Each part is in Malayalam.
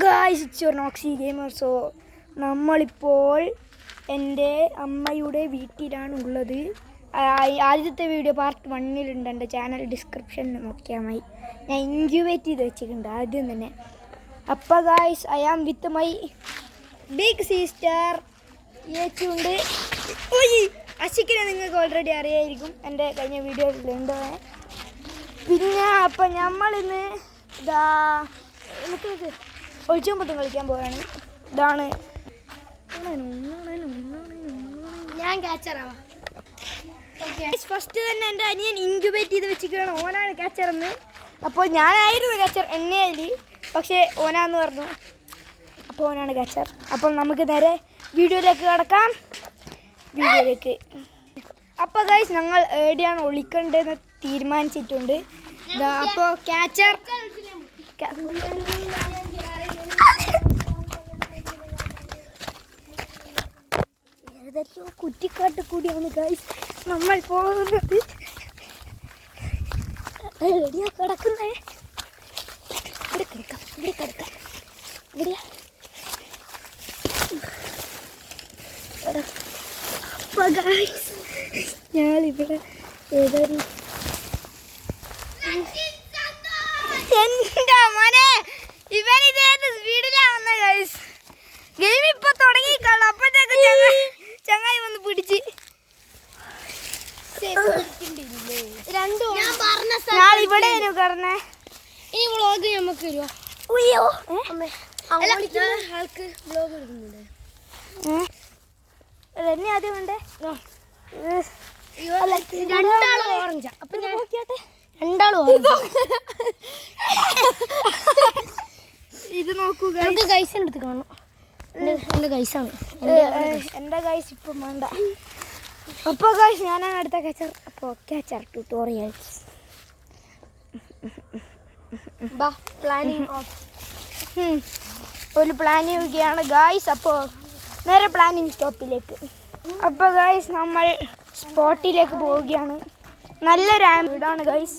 Guys, it's your Noxy Gamer. So നമ്മളിപ്പോൾ എൻ്റെ അമ്മയുടെ വീട്ടിലാണ് ഉള്ളത്. ആദ്യത്തെ വീഡിയോ പാർട്ട് 1 എൻ്റെ ചാനൽ ഡിസ്ക്രിപ്ഷനിൽ നോക്കിയാൽ മതി. ഞാൻ ഇൻക്യുബേറ്റ് ചെയ്ത് വെച്ചിട്ടുണ്ട് ആദ്യം തന്നെ. അപ്പോൾ guys, I am with my big sister ഏച്ചുണ്ട്. അശിക്കിനെ നിങ്ങൾക്ക് ഓൾറെഡി അറിയായിരിക്കും, എൻ്റെ കഴിഞ്ഞ വീഡിയോയിലുണ്ട്. പിന്നെ അപ്പം നമ്മളിന്ന് ഇതാ ഒളിച്ചുമ്പത്തും കളിക്കാൻ പോവുകയാണ്. ഇതാണ് ഞാൻ ക്യാച്ചറാവാം. ഫസ്റ്റ് തന്നെ എൻ്റെ അനിയൻ ഇൻക്യുബേറ്റ് ചെയ്ത് വെച്ചിരിക്കുകയാണ്. ഓനാണ് ക്യാച്ചറെന്ന്. അപ്പോൾ ഞാനായിരുന്നു ക്യാച്ചർ എന്നെയിൽ, പക്ഷേ ഓനാന്ന് പറഞ്ഞു. അപ്പോൾ ഓനാണ് ക്യാച്ചർ. അപ്പോൾ നമുക്ക് നേരെ വീഡിയോയിലേക്ക് കടക്കാം. വീഡിയോയിലേക്ക് അപ്പോൾ ഗൈസ്, ഞങ്ങൾ എവിടെയാണ് ഒളിക്കേണ്ടതെന്ന് തീരുമാനിച്ചിട്ടുണ്ട്. അപ്പോൾ ക്യാച്ചർ ഏതെല്ലോ കുറ്റിക്കാട്ട് കൂടിയാണ് ഗൈസ് നമ്മൾ പോകുന്നത്. എവിടെയാ കിടക്കുന്നേ? ഇവിടെ കിടക്കാം, ഇവിടെ കിടക്കാം. എവിടെയാ? അപ്പോൾ ഗൈസ്, ഞാനിവിടെ ഏതൊരു എന്താ മോനെ ഇവനിതേത് സ്പീഡിലാണ് വന്ന ഗൈസ്. ഗെയിം ഇപ്പൊ തുടങ്ങിക്കാണു. അപ്പോഴത്തേക്ക് ചങ്ങായി വന്ന് പിടിച്ച് ഞാൻ ഇവിടെ പറഞ്ഞേ. ഈ വ്ളോഗ് നമുക്ക് വരുമോ? ആൾക്ക് വ്ളോഗ് എടുക്കുന്നുണ്ട്. എന്നെ ആദ്യം വേണ്ടേ? രണ്ടാളും ഓറഞ്ചാ. അപ്പൊ ഞാൻ നോക്കിയാട്ടെ. രണ്ടാളും ഇത് നോക്കൂ, ഗൈസിന്റെ അടുത്ത് കാണണം. എന്റെ ഗൈസാണ്. എൻ്റെ ഗൈസ് ഇപ്പം വേണ്ട. അപ്പോൾ ഗൈസ്, ഞാനാണ് അടുത്ത ക്യാച്ചർ. അപ്പോൾ ക്യാച്ചർ ട്യൂട്ടോറിയൽസ് ഒരു പ്ലാനിങ്ങൊക്കെയാണ് ഗായ്സ്. അപ്പോൾ നേരെ പ്ലാനിങ് സ്റ്റോപ്പിലേക്ക്. അപ്പോൾ ഗായ്സ്, നമ്മൾ സ്പോട്ടിലേക്ക് പോവുകയാണ്. നല്ലൊരു വീടാണ് ഗൈസ്.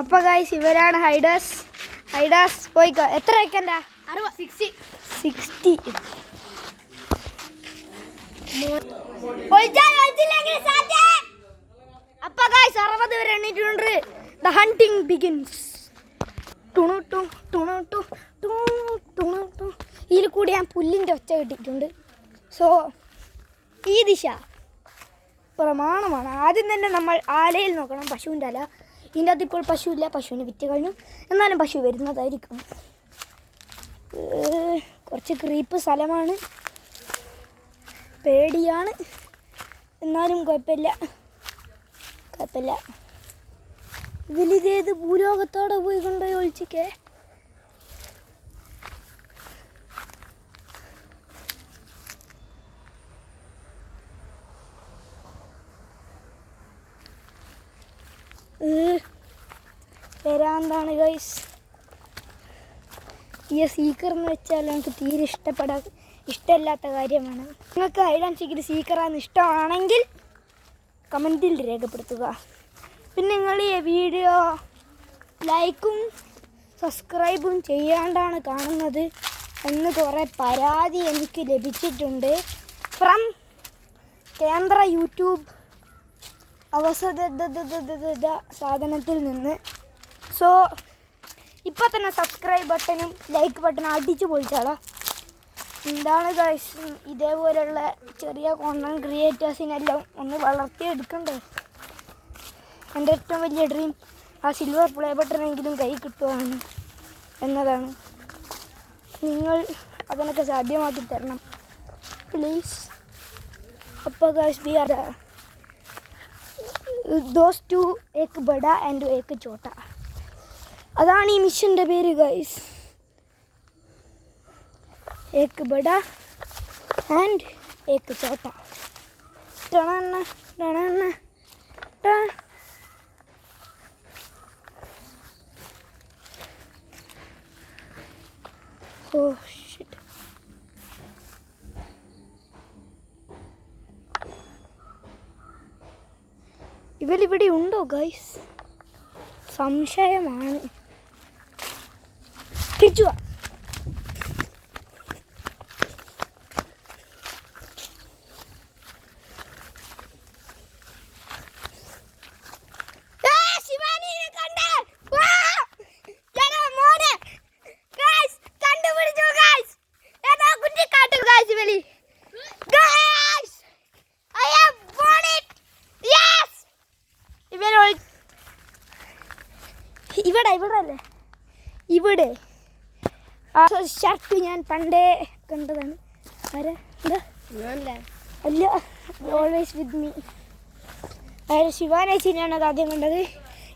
അപ്പോൾ ഗൈസ്, ഇവരാണ് ഹൈഡേഴ്സ്. ഹൈഡേഴ്സ് പോയിക്കോ. എത്ര വെക്കണ്ട? 60. അപ്പോൾ ഗൈസ്, 60 വരെ എണ്ണിട്ടുണ്ട്. The hunting begins. ഇതിൽ കൂടി ഞാൻ പുല്ലിൻ്റെ ഒച്ച കിട്ടിയിട്ടുണ്ട്. സോ ഈ ദിശ പ്രമാണമാണ്. ആദ്യം തന്നെ നമ്മൾ ആലയിൽ നോക്കണം, പശുവിൻ്റെ ആല. ഇതിൻ്റെ അകത്ത് ഇപ്പോൾ പശുവില്ല, പശുവിനെ വിറ്റ് കഴിഞ്ഞു. എന്നാലും പശു വരുന്നതായിരിക്കും. കുറച്ച് ക്രീപ്പ് സ്ഥലമാണ്, പേടിയാണ്. എന്നാലും കുഴപ്പമില്ല. ഇതിലിതേത് ഭൂലോകത്തോടെ പോയി കൊണ്ടുപോയി ഒളിച്ചിക്കേ. വരാന്താണ് ഗൈസ്. ഈ സീക്കർ എന്ന് വെച്ചാൽ നമുക്ക് തീരെ ഇഷ്ടമില്ലാത്ത കാര്യമാണ്. നിങ്ങൾക്ക് ഹൈഡ് ആൻഡ് സീക്കിൽ സീക്കറാന്ന് ഇഷ്ടമാണെങ്കിൽ കമൻറ്റിൽ രേഖപ്പെടുത്തുക. പിന്നെ നിങ്ങൾ ഈ വീഡിയോ ലൈക്കും സബ്സ്ക്രൈബും ചെയ്യാണ്ടാണ് കാണുന്നത് എന്ന് കുറേ പരാതി എനിക്ക് ലഭിച്ചിട്ടുണ്ട് ഫ്രം കേന്ദ്ര യൂട്യൂബ് സാധനത്തിൽ നിന്ന്. സോ ഇപ്പോൾ തന്നെ സബ്സ്ക്രൈബ് ബട്ടണും ലൈക്ക് ബട്ടണും അടിച്ചു പൊളിച്ചാളോ. എന്താണ് ഗൈസ്, ഇതേപോലെയുള്ള ചെറിയ കോണ്ടന്റ് ക്രിയേറ്റേഴ്സിനെല്ലാം ഒന്ന് വളർത്തിയെടുക്കണ്ടേ. എൻ്റെ ഏറ്റവും വലിയ ഡ്രീം ആ സിൽവർ പ്ലേ ബട്ടണെങ്കിലും കൈ കിട്ടുകയാണ് എന്നതാണ്. നിങ്ങൾ അതിനൊക്കെ സാധ്യമാക്കി തരണം പ്ലീസ്. അപ്പോൾ guys, we are those two ഏക്ക് ബഡ ആൻഡ് ഏക്ക് ചോട്ട. അതാണ് ഈ മിഷൻ്റെ പേര് ഗൈസ്. ഏക്ക് ബഡ ആൻഡ് ഏക്ക് ചോട്ട. Oh shit. ഇവരിവിടെ ഉണ്ടോ ഗൈസ്? സംശയമാണ്. തിരിച്ചു വാ. ഇവിടെ അല്ലേ, ഇവിടെ ആ ഷർട്ട് ഞാൻ പണ്ടേ കണ്ടതാണ്. ആരാ എന്താ അല്ല, ഓൾവേസ് വിത്ത് മീ. ശിവാനേച്ചിനെയാണ് അത് ആദ്യം കണ്ടത്.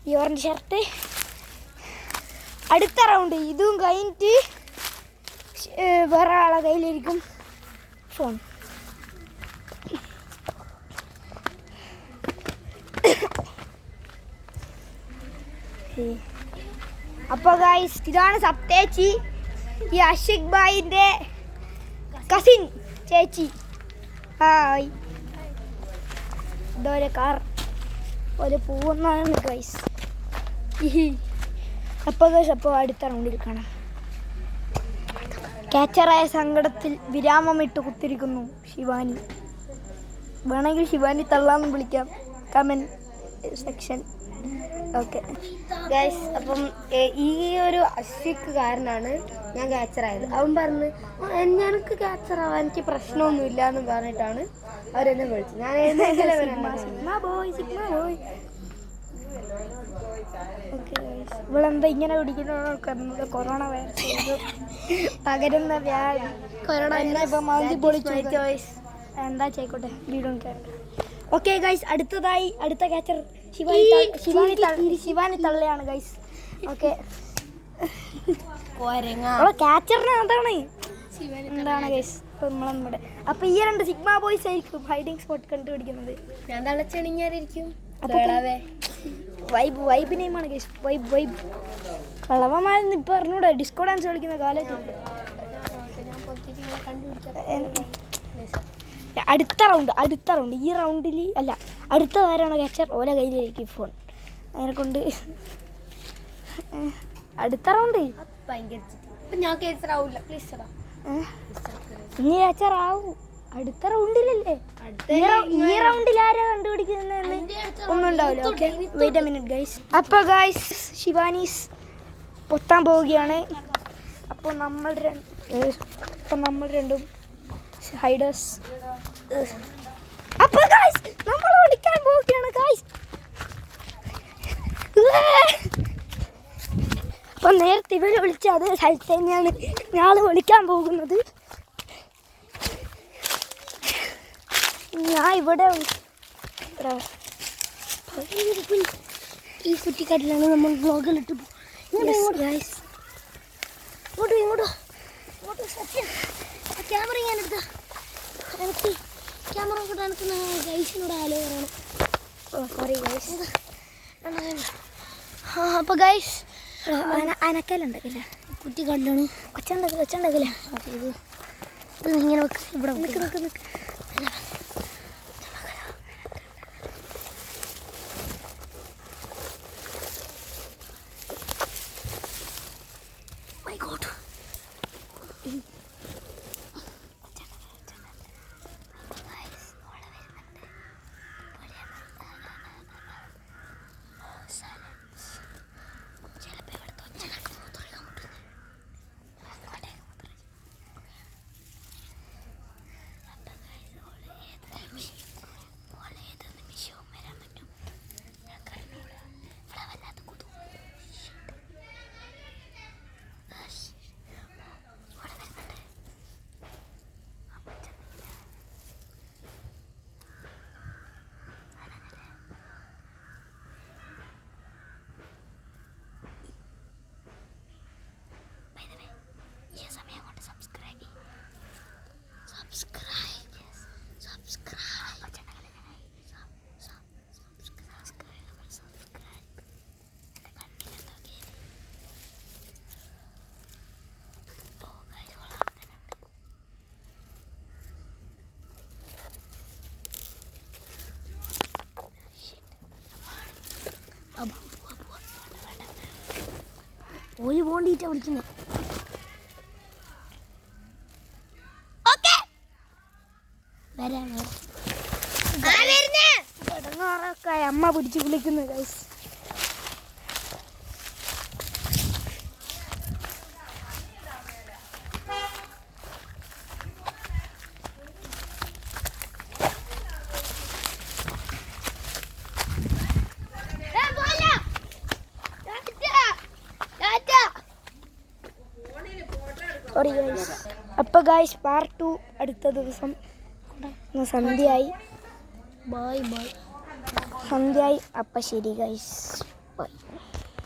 ഈ ഓറഞ്ച് ഷർട്ട്. അടുത്ത റൗണ്ട് ഇതും കഴിഞ്ഞിട്ട് വേറെ ആളെ കയ്യിലിരിക്കും ഫോൺ. അപ്പോൾ ഗൈസ്, ഇതാണ് സപ്തേച്ചി, ഈ അഷിഖ് ഭായിൻ്റെ കസിൻ ചേച്ചി. ഹായ്. ഇതൊരു കാർ ഒരു പൂവെന്നാണ് ഗൈസ്. അപ്പോൾ ഗൈസ്, അപ്പോൾ അടുത്ത റൗണ്ടിൽ കാണാം. ക്യാച്ചറായ സങ്കടത്തിൽ വിരാമമിട്ട് കുത്തിരിക്കുന്നു ശിവാനി. വേണമെങ്കിൽ ശിവാനി തള്ളാന്ന് വിളിക്കാം. Comment section. ഓക്കെ ഗൈസ്, അപ്പം ഈ ഒരു അഷിഖ് കാരനാണ് ഞാൻ ക്യാച്ചറായത്. അവൻ പറഞ്ഞ് ഞങ്ങൾക്ക് ക്യാച്ചറാവാൻ എനിക്ക് പ്രശ്നമൊന്നുമില്ല എന്ന് പറഞ്ഞിട്ടാണ് അവരെന്നെ വിളിച്ചത്. ഞാൻ ഇവളെന്താ ഇങ്ങനെ പിടിക്കുന്നത്? കൊറോണ വൈറസ് പകരുന്ന വ്യാധി. എന്താ ചെയ്യട്ടെ, വീടും കേട്ടോ. ഓക്കെ ഗൈസ്, അടുത്ത ക്യാച്ചർ ശിവാനി തള്ളയാണ് ഗൈസ്. ഓക്കെ, ക്യാച്ചറിന് എന്താണ് ഗൈസ് നമ്മളിവിടെ. അപ്പൊ ഈ രണ്ട് സിഗ്മ ബോയ്സ് ആയിരിക്കും ഹൈഡിങ് സ്പോട്ട് കണ്ടുപിടിക്കുന്നത്. ഞാൻ തളച്ചണിഞ്ഞായിരിക്കും. വൈബ് നെയിമാണ് ഗൈസ്. വൈബ് കളവന്മാരെന്ന് ഇപ്പൊ അറിഞ്ഞൂടെ, ഡിസ്കോ ഡാൻസ് കളിക്കുന്ന കാലത്തുണ്ട്. അടുത്ത റൗണ്ട് ഈ റൗണ്ടിൽ അല്ല, അടുത്ത ആരാണ് ക്യാച്ചർ ഓല കയ്യിലിരിക്കും ഫോൺ. അതിനെ കൊണ്ട് അടുത്ത റൗണ്ട് ഞാൻ ക്യാച്ചറാവില്ല. പ്ലീസ് ഇനി ക്യാച്ചർ ആവും അടുത്ത റൗണ്ടിലല്ലേ. ഈ റൗണ്ടിൽ ആരാ കണ്ടുപിടിക്കുന്നതെന്ന് ഒന്നും ഉണ്ടാവില്ല. Okay, wait a minute guys. അപ്പോൾ ഗൈസ്, ശിവാനീസ് പൊത്താൻ പോവുകയാണ്. അപ്പോൾ നമ്മൾ രണ്ടും ഹൈഡേഴ്സ്. അപ്പോൾ ഗൈസ്, നമ്മൾ ഓടിക്കാൻ പോവുകയാണ് ഗൈസ്. അപ്പം നേരത്തെ ഇവർ വിളിച്ച അതേ സ്ഥലത്ത് തന്നെയാണ് ഞാൻ വിളിക്കാൻ പോകുന്നത്. ഞാൻ ഇവിടെ ഈ കുറ്റിക്കാട്ടിലാണ് നമ്മൾ വ്ളോഗിലിട്ട് ക്യാമറ ഞാൻ എടുത്ത എനിക്ക് ക്യാമറ കൂടെ എനിക്ക് ഗൈസിനോട് ആലോ പറയണം. Sorry guys. അപ്പോൾ ഗൈസ്, അനക്കലുണ്ടല്ലേ കുറ്റിക്കാട്ടിലാണ് കൊച്ചുണ്ടാക്കില്ല. ഇത് ഇങ്ങനെ വെക്ക്, ഇവിടെ നിൽക്ക്. ഓല് പോണ്ടിട്ടാ വിളിക്കുന്നത്. ഇടങ്ങാറൊക്കെ അമ്മ പിടിച്ച് വിളിക്കുന്നു ഗൈസ്. Sorry guys. അപ്പോൾ ഗൈസ് പാർട്ട് 2 അടുത്ത ദിവസം. സന്ധ്യയായി. Bye bye. സന്ധ്യയായി. അപ്പം ശരി ഗൈസ്, ബൈ.